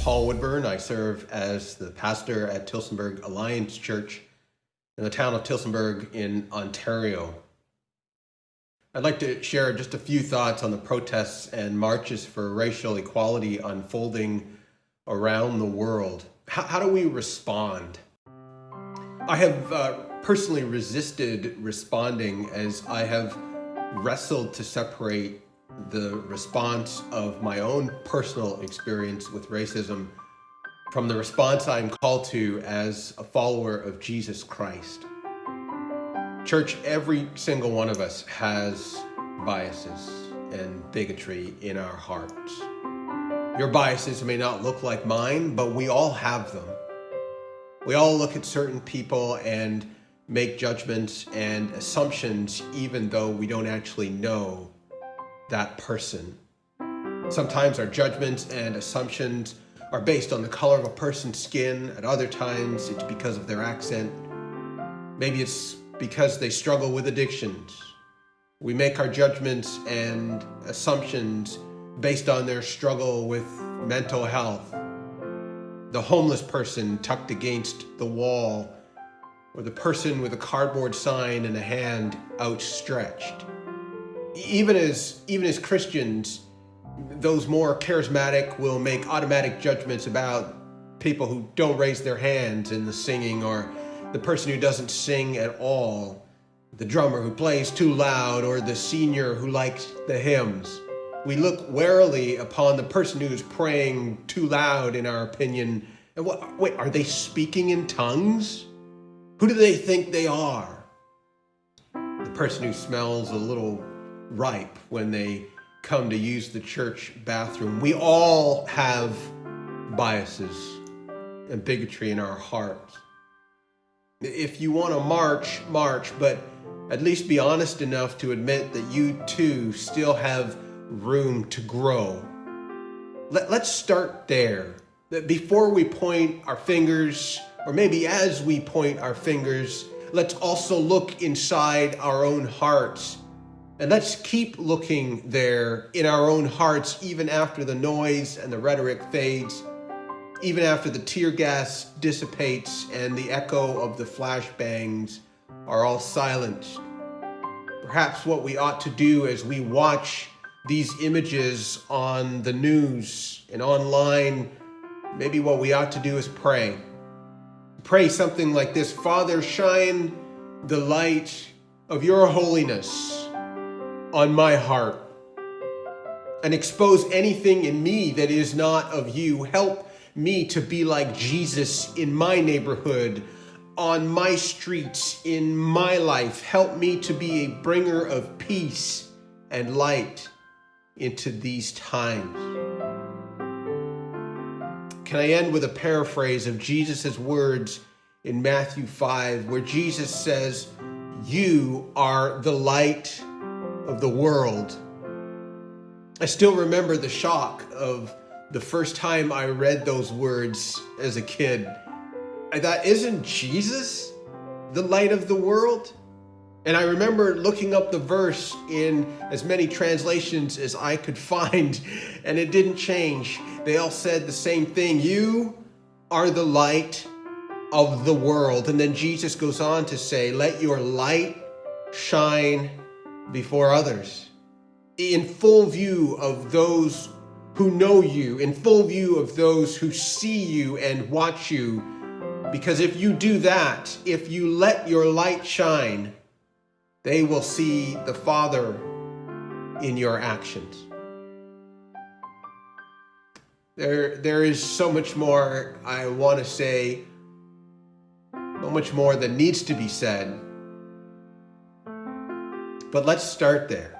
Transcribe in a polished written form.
Paul Woodburn. I serve as the pastor at Tillsonburg Alliance Church in the town of Tillsonburg in Ontario. I'd like to share just a few thoughts on the protests and marches for racial equality unfolding around the world. How do we respond? I have personally resisted responding as I have wrestled to separate the response of my own personal experience with racism from the response I'm called to as a follower of Jesus Christ. Church, every single one of us has biases and bigotry in our hearts. Your biases may not look like mine, but we all have them. We all look at certain people and make judgments and assumptions even though we don't actually know that person. Sometimes our judgments and assumptions are based on the color of a person's skin. At other times, it's because of their accent. Maybe it's because they struggle with addictions. We make our judgments and assumptions based on their struggle with mental health. The homeless person tucked against the wall, or the person with a cardboard sign and a hand outstretched. Even as Christians, those more charismatic will make automatic judgments about people who don't raise their hands in the singing, or the person who doesn't sing at all, the drummer who plays too loud, or the senior who likes the hymns. We look warily upon the person who's praying too loud, in our opinion. And wait, are they speaking in tongues? Who do they think they are? The person who smells a little ripe when they come to use the church bathroom. We all have biases and bigotry in our hearts. If you want to march, but at least be honest enough to admit that you too still have room to grow. Let's start there. That before we point our fingers, or maybe as we point our fingers, let's also look inside our own hearts. And let's keep looking there in our own hearts, even after the noise and the rhetoric fades, even after the tear gas dissipates and the echo of the flashbangs are all silenced. Perhaps what we ought to do as we watch these images on the news and online, maybe what we ought to do is pray. Pray something like this: Father, shine the light of your holiness on my heart and expose anything in me that is not of you. Help me to be like Jesus in my neighborhood, on my streets, in my life. Help me to be a bringer of peace and light into these times. Can I end with a paraphrase of Jesus' words in Matthew 5, where Jesus says, "You are the light of the world." I still remember the shock of the first time I read those words as a kid. I thought, isn't Jesus the light of the world? And I remember looking up the verse in as many translations as I could find, and it didn't change. They all said the same thing: you are the light of the world. And then Jesus goes on to say, let your light shine before others, in full view of those who know you, in full view of those who see you and watch you. Because if you do that, if you let your light shine, they will see the Father in your actions. There is so much more I want to say, so much more that needs to be said. But let's start there.